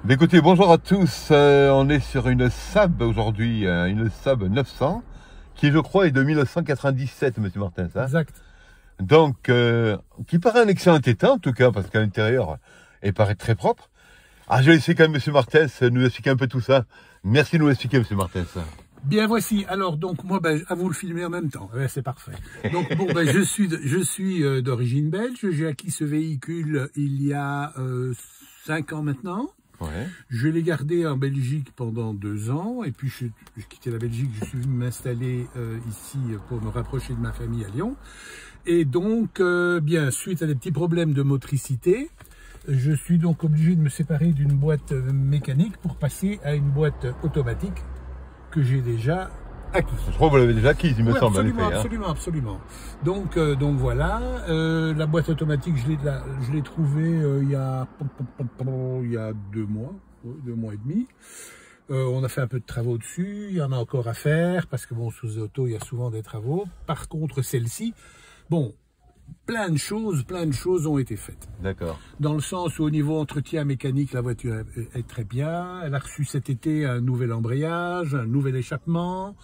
Mais écoutez, bonjour à tous. On est sur une Saab aujourd'hui, une Saab 900, qui je crois est de 1997, Monsieur Martin, ça. Exact. Donc, qui paraît un excellent état en tout cas, parce qu'à l'intérieur, elle paraît très propre. Ah, je vais laisser quand même Monsieur Martens nous expliquer un peu tout ça. Merci de nous expliquer, Monsieur Martens. Bien, voici. Alors, donc, moi, à vous le filmer en même temps. Ouais, c'est parfait. Donc, bon, je suis d'origine belge. J'ai acquis ce véhicule il y a 5 ans maintenant. Ouais. Je l'ai gardé en Belgique pendant 2 ans. Et puis, j'ai quitté la Belgique. Je suis venu m'installer ici pour me rapprocher de ma famille à Lyon. Et donc, bien, suite à des petits problèmes de motricité, je suis donc obligé de me séparer d'une boîte mécanique pour passer à une boîte automatique que j'ai déjà acquis. Je crois que vous l'avez déjà acquise, il me semble. Absolument, en effet, absolument. Donc voilà, la boîte automatique, je l'ai trouvée il y a 2 mois, 2 mois et demi. On a fait un peu de travaux dessus, il y en a encore à faire, parce que bon, sous les autos, il y a souvent des travaux. Par contre, celle-ci, bon, plein de choses ont été faites. D'accord. Dans le sens où au niveau entretien mécanique, la voiture est très bien. Elle a reçu cet été un nouvel embrayage, un nouvel échappement.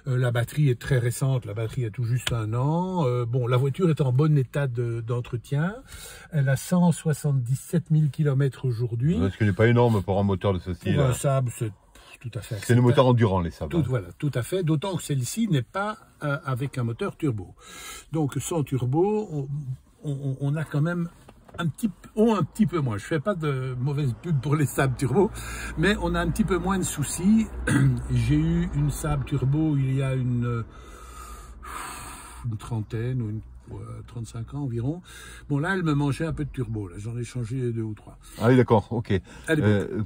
La batterie est très récente, la batterie a tout juste 1 an. Bon, la voiture est en bon état d'entretien. Elle a 177 000 km aujourd'hui. Ce qui n'est pas énorme pour un moteur de ce style. Pour un Saab, c'est tout à fait. C'est le moteur endurant, les Saab. Voilà, tout à fait. D'autant que celle-ci n'est pas avec un moteur turbo. Donc sans turbo, on a quand même un petit peu moins. Je fais pas de mauvaise pub pour les Saab turbo, mais on a un petit peu moins de soucis. J'ai eu une Saab turbo il y a une trentaine ou 35 ans environ. Bon, là, elle me mangeait un peu de turbo. Là, j'en ai changé 2 ou 3. Ah oui, d'accord, ok.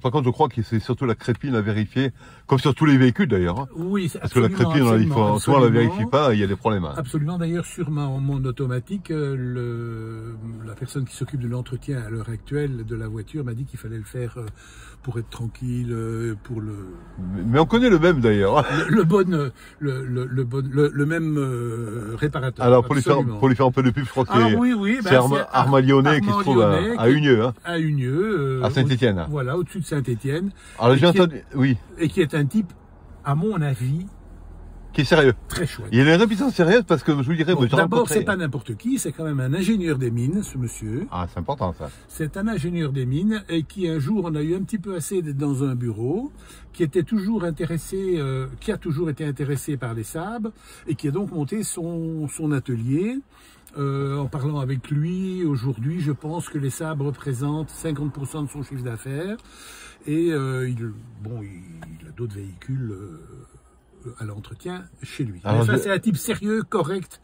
Par contre, je crois que c'est surtout la crépine à vérifier, comme sur tous les véhicules d'ailleurs. Hein. Oui, parce que la crépine, souvent on la vérifie pas, il y a des problèmes. Hein. Absolument. D'ailleurs, sur mon automatique, la personne qui s'occupe de l'entretien à l'heure actuelle de la voiture m'a dit qu'il fallait le faire pour être tranquille, pour le. Mais on connaît le même d'ailleurs. Le même réparateur. Alors pour lui faire un peu de pub, je crois que c'est Armalionnais qui se trouve à Unieux. Hein. À Unieux. À Saint-Étienne. Voilà, au-dessus de Saint-Étienne. Alors j'ai entendu, oui. Et qui est un type, à mon avis, qui est sérieux. Très chouette. Il a une réputation sérieuse parce que je vous dirais... Bon, d'abord, c'est pas n'importe qui, c'est quand même un ingénieur des mines, ce monsieur. Ah, c'est important ça. C'est un ingénieur des mines et qui un jour, on a eu un petit peu assez d'être dans un bureau, qui a toujours été intéressé par les Saab et qui a donc monté son atelier. En parlant avec lui, aujourd'hui, je pense que les Saab représentent 50% de son chiffre d'affaires et il a d'autres véhicules à l'entretien chez lui. Alors, ça, c'est un type sérieux, correct,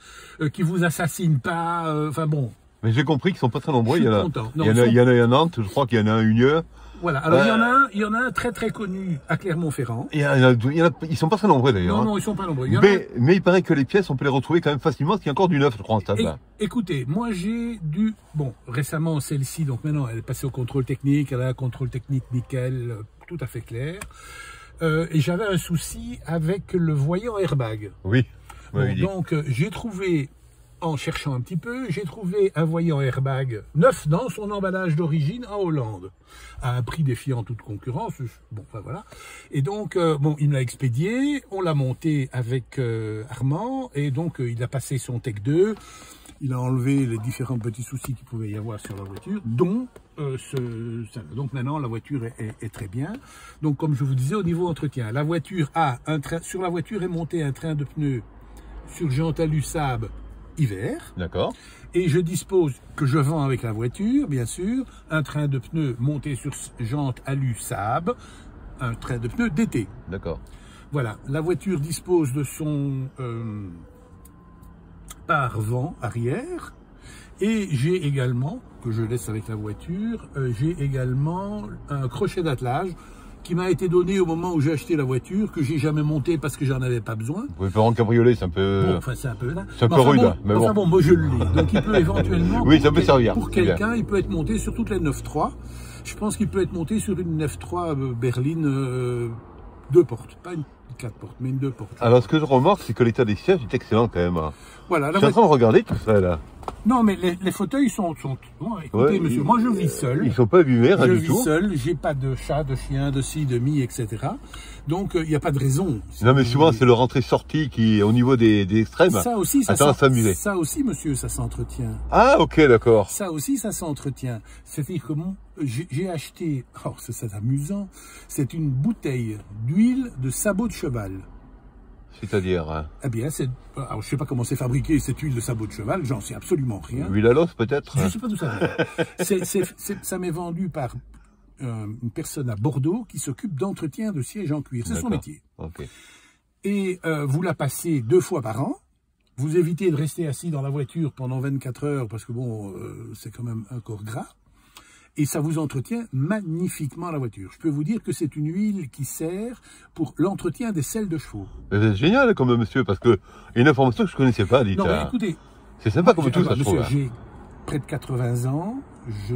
qui vous assassine pas, enfin bon. Mais j'ai compris qu'ils sont pas très nombreux. Il y en a à Nantes, je crois qu'il y en a un à Unieux. Voilà, alors il y en a un très très connu à Clermont-Ferrand. Ils sont pas très nombreux d'ailleurs. Non, ils sont pas nombreux. Mais il paraît que les pièces, on peut les retrouver quand même facilement, parce qu'il y a encore du neuf, je crois, en stade là. Écoutez, moi j'ai récemment celle-ci, donc maintenant elle est passée au contrôle technique, elle a un contrôle technique nickel, tout à fait clair. Et j'avais un souci avec le voyant airbag. Oui. Donc j'ai trouvé, en cherchant un petit peu, j'ai trouvé un voyant airbag neuf dans son emballage d'origine en Hollande, à un prix défiant toute concurrence. Bon, enfin voilà. Et donc, il me l'a expédié, on l'a monté avec Armand, et donc il a passé son Tech 2. Il a enlevé les différents petits soucis qu'il pouvait y avoir sur la voiture, dont donc maintenant la voiture est très bien. Donc comme je vous disais, au niveau entretien, la voiture a sur la voiture est monté un train de pneus sur jante alu Saab hiver. D'accord. Et je dispose, que je vends avec la voiture, bien sûr, un train de pneus monté sur jante alu Saab, un train de pneus d'été. D'accord. Voilà, la voiture dispose de son pare-vent arrière, et j'ai également, que je laisse avec la voiture, j'ai également un crochet d'attelage qui m'a été donné au moment où j'ai acheté la voiture, que j'ai jamais monté parce que j'en avais pas besoin. Vous pouvez faire en cabriolet, c'est un peu... Bon, enfin, c'est un peu... C'est un peu rude, mais bon. Enfin bon, moi je l'ai, donc il peut éventuellement... Oui, ça peut servir. Pour quelqu'un, il peut être monté sur toutes les 9.3. Je pense qu'il peut être monté sur une 9.3 berline 2 portes, pas une 4 portes, mais une 2 portes. Alors ce que je remarque, c'est que l'état des sièges est excellent quand même. Voilà, je suis en train de regarder tout ça là. Non, mais les fauteuils sont... Bon, écoutez, monsieur, moi je vis seul. Ils sont pas abîmés, rien Je du tout. vis seul, j'ai pas de chat, de chien, de ci, de mi, etc. Donc, il n'y a pas de raison. Non, mais souvent, c'est le rentrée-sortie qui est au niveau des extrêmes. Ça aussi, ça s'amuser. Ça aussi, monsieur, ça s'entretient. Ah, ok, d'accord. Ça aussi, ça s'entretient. C'est-à-dire que j'ai acheté, oh, c'est amusant, c'est une bouteille d'huile de sabot de cheval. C'est-à-dire Eh bien, alors, je ne sais pas comment c'est fabriqué cette huile de sabot de cheval, j'en sais absolument rien. Huile à l'os, peut-être? Je ne sais pas d'où ça vient. Ça m'est vendu par une personne à Bordeaux qui s'occupe d'entretien de sièges en cuir. C'est son métier. Okay. Et vous la passez 2 fois par an. Vous évitez de rester assis dans la voiture pendant 24 heures parce que bon, c'est quand même un corps gras. Et ça vous entretient magnifiquement la voiture. Je peux vous dire que c'est une huile qui sert pour l'entretien des selles de chevaux. C'est génial comme monsieur, parce que une information que je ne connaissais pas, dites. Non, mais écoutez, c'est sympa comme tout ça, je trouve. J'ai près de 80 ans, je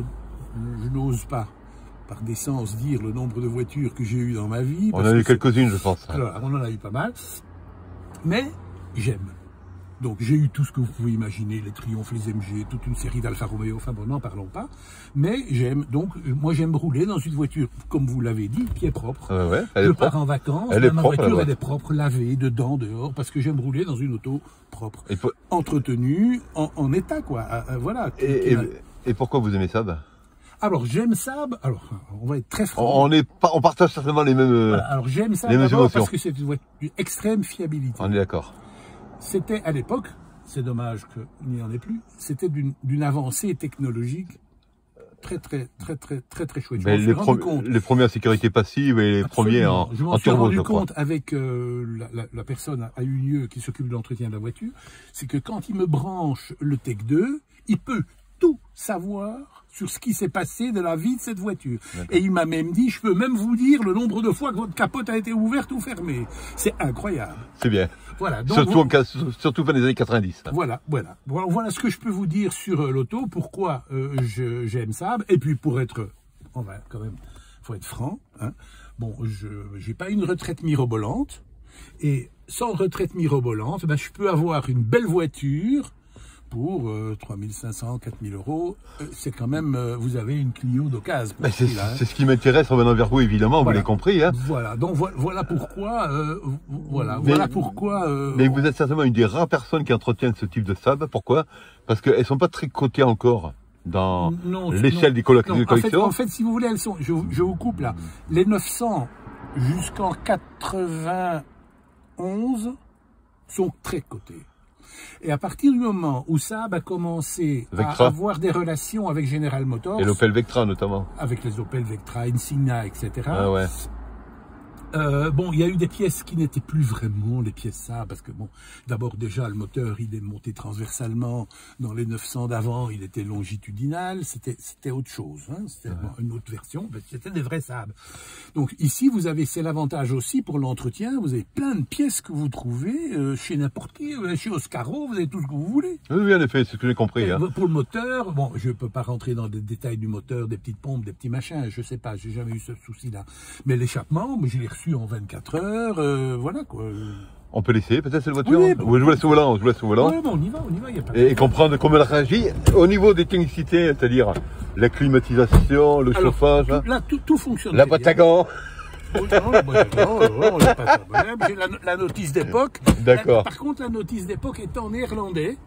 n'ose pas, par décence, dire le nombre de voitures que j'ai eues dans ma vie. On en a eu quelques-unes, je pense. Alors, on en a eu pas mal, mais j'aime. Donc j'ai eu tout ce que vous pouvez imaginer, les Triumph, les MG, toute une série d'Alfa Romeo, enfin bon, n'en parlons pas. Mais moi j'aime rouler dans une voiture, comme vous l'avez dit, qui est propre. Ouais, je pars en vacances, ma voiture elle est propre, lavée, dedans, dehors, parce que j'aime rouler dans une auto propre, entretenue, en état quoi, voilà. Et pourquoi vous aimez Saab? Alors j'aime Saab, alors on va être très franc. On partage certainement les mêmes voilà, alors j'aime Saab d'abord parce que c'est une voiture d'extrême fiabilité. On est d'accord. C'était à l'époque, c'est dommage qu'il n'y en ait plus, c'était d'une avancée technologique très chouette. Les premiers en sécurité passive et les premiers en turbo. Je m'en suis rendu compte avec la personne à Unieux qui s'occupe de l'entretien de la voiture, c'est que quand il me branche le Tech 2, il peut tout savoir sur ce qui s'est passé de la vie de cette voiture. Et il m'a même dit, je peux même vous dire le nombre de fois que votre capote a été ouverte ou fermée. C'est incroyable. C'est bien. Voilà. Donc, surtout fin des années 90. Voilà ce que je peux vous dire sur l'auto, pourquoi j'aime Saab. Et puis pour être, faut être franc, hein. Bon, j'ai pas une retraite mirobolante. Et sans retraite mirobolante, ben, je peux avoir une belle voiture pour 3500, 4000 euros, c'est quand même, vous avez une Clio d'occasion. C'est ce qui m'intéresse en venant vers vous, évidemment, vous l'avez compris. Hein. Voilà, donc voilà pourquoi, mais vous êtes certainement une des rares personnes qui entretiennent ce type de Saab. Pourquoi? Parce qu'elles ne sont pas très cotées encore dans l'échelle des collections. En fait, si vous voulez, elles sont, je vous coupe là, les 900 jusqu'en 91 sont très cotées. Et à partir du moment où Saab a commencé à avoir des relations avec General Motors... Et l'Opel Vectra notamment. Avec les Opel Vectra, Insignia, etc. Ah ouais. Bon, il y a eu des pièces qui n'étaient plus vraiment les pièces Saab, parce que bon, d'abord déjà le moteur il est monté transversalement, dans les 900 d'avant il était longitudinal, c'était autre chose, hein, c'était une autre version, c'était des vrais Saab. Donc ici vous avez, c'est l'avantage aussi pour l'entretien, vous avez plein de pièces que vous trouvez chez n'importe qui, chez Oscaro, vous avez tout ce que vous voulez. Oui, en effet, c'est ce que j'ai compris. Hein. Pour le moteur, bon, je peux pas rentrer dans les détails du moteur, des petites pompes, des petits machins, je sais pas, j'ai jamais eu ce souci-là. Mais l'échappement, je l'ai reçu en 24 heures, voilà quoi. On peut laisser peut-être cette voiture? Oui, je vous laisse au volant, Oui, bon, on y va, il n'y a pas de... Et comprendre comment elle réagit au niveau des technicités, c'est-à-dire la climatisation, le chauffage. Là, tout fonctionne. La boîte à gants. Non, on n'a pas de problème. J'ai la notice d'époque. D'accord. Par contre, la notice d'époque est en néerlandais,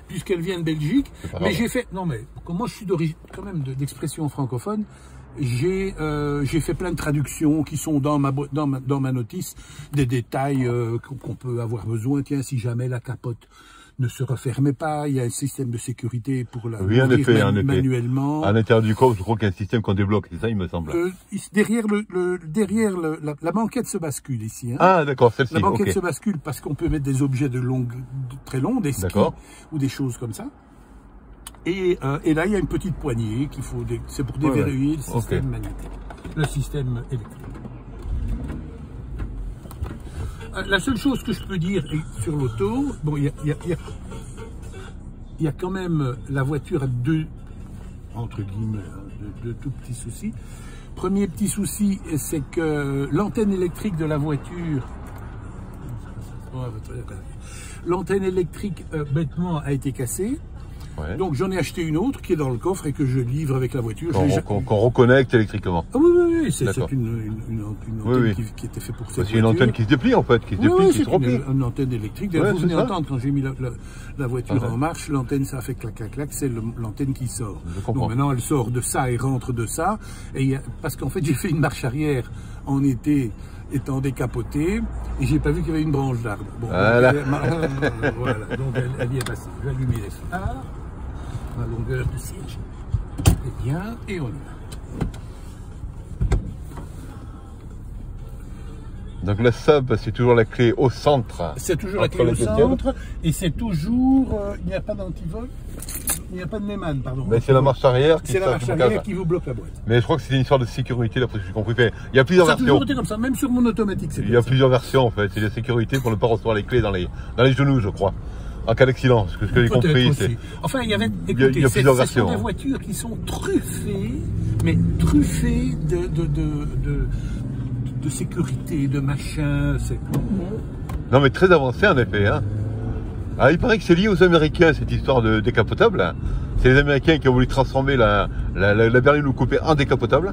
puisqu'elle vient de Belgique. Mais j'ai fait... Non, mais comme moi, je suis d'origine, quand même, d'expression francophone, j'ai fait plein de traductions qui sont dans ma notice, des détails qu'on peut avoir besoin. Tiens, si jamais la capote ne se refermait pas, il y a un système de sécurité pour la ouvrir manuellement. À l'intérieur du coffre, je crois qu'il y a un système qu'on débloque, c'est ça, il me semble. Derrière la banquette se bascule ici. Hein. Ah, d'accord, celle-ci. La banquette se bascule parce qu'on peut mettre des objets très longs, des skis ou des choses comme ça. Et là, il y a une petite poignée qu'il faut, c'est pour déverrouiller le système magnétique, le système électrique. La seule chose que je peux dire sur l'auto, bon, il y a quand même la voiture a deux, entre guillemets, de tout petits soucis. Premier petit souci, c'est que l'antenne électrique de la voiture, l'antenne électrique bêtement a été cassée. Ouais. Donc j'en ai acheté une autre qui est dans le coffre et que je livre avec la voiture. Qu'on reconnecte électriquement. Ah oui, c'est D'accord. une antenne Oui. qui était faite pour cette C'est une voiture. antenne qui se déplie en fait, qui se déplie, qui se remplit. Une antenne électrique. Ouais, D'ailleurs, vous c'est venez ça. entendre quand j'ai mis la voiture Ah, en marche, l'antenne ça fait clac clac clac, c'est l'antenne qui sort. Je comprends. Donc maintenant elle sort de ça et rentre de ça. Parce qu'en fait j'ai fait une marche arrière en été étant décapoté et j'ai pas vu qu'il y avait une branche d'arbre. Bon, voilà. Voilà, donc elle y est passée. Je vais allumer les phares. La longueur de siège est bien et on y va. Donc la sub, c'est toujours la clé au centre. C'est toujours la Entre clé au les deux tiers. centre et c'est toujours, il n'y a pas d'antivol, il n'y a pas de Neyman, pardon. Mais c'est la marche arrière qui C'est la sort marche du arrière blocage. qui vous bloque la boîte. Mais je crois que c'est une histoire de sécurité, d'après ce que j'ai compris. Il y a plusieurs Ça a toujours versions. été comme ça, même sur mon automatique. Il y a plusieurs versions en fait. C'est la sécurité pour ne pas recevoir les clés dans les genoux, je crois. En cas d'accident, ce que j'ai compris, c'est. Enfin, il y avait. Il y a Écoutez, plusieurs ce versions. sont des voitures qui sont truffées, mais truffées de sécurité, de machin. Non mais très avancé en effet. Hein. Ah, il paraît que c'est lié aux Américains cette histoire de décapotable. Hein. C'est les Américains qui ont voulu transformer la berline ou coupée en décapotable.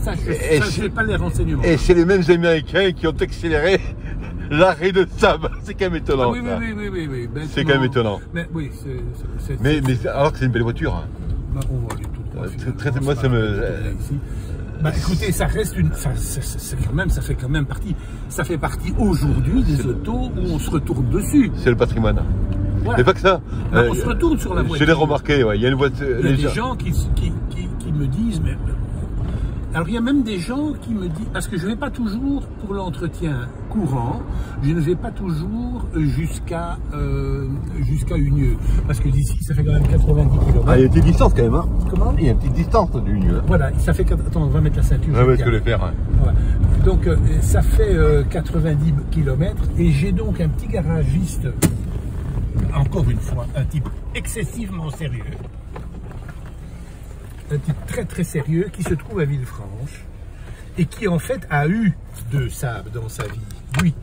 Ça, je n'ai pas les renseignements. Et c'est les mêmes Américains qui ont accéléré l'arrêt de Saab. C'est quand même étonnant. Ah, oui. C'est quand même étonnant. Mais oui, Mais alors que c'est une belle voiture. Hein. Bah, on va aller tout droit. Moi ça me. Bah, écoutez, ça reste ça fait quand même partie. Ça fait partie aujourd'hui des autos où on se retourne dessus. C'est le patrimoine. Voilà. Mais pas que ça. Bah, on se retourne sur la voiture. Je l'ai remarqué, ouais. Il y a une voiture. Il y a des gens qui me disent, mais. Alors il y a même des gens qui me disent, parce que je ne vais pas toujours pour l'entretien courant, je ne vais pas toujours jusqu'à Unieux, parce que d'ici ça fait quand même 90 km. Ah, il y a une petite distance quand même, hein. Comment ? Il y a une petite distance du lieu. Voilà, ça fait... Attends, on va mettre la ceinture. Ouais, ce que je vais faire. Hein. Voilà. Donc ça fait 90 km et j'ai donc un petit garagiste, encore une fois, un type excessivement sérieux. Un type très très sérieux qui se trouve à Villefranche et qui en fait a eu 2 Saab dans sa vie. Oui.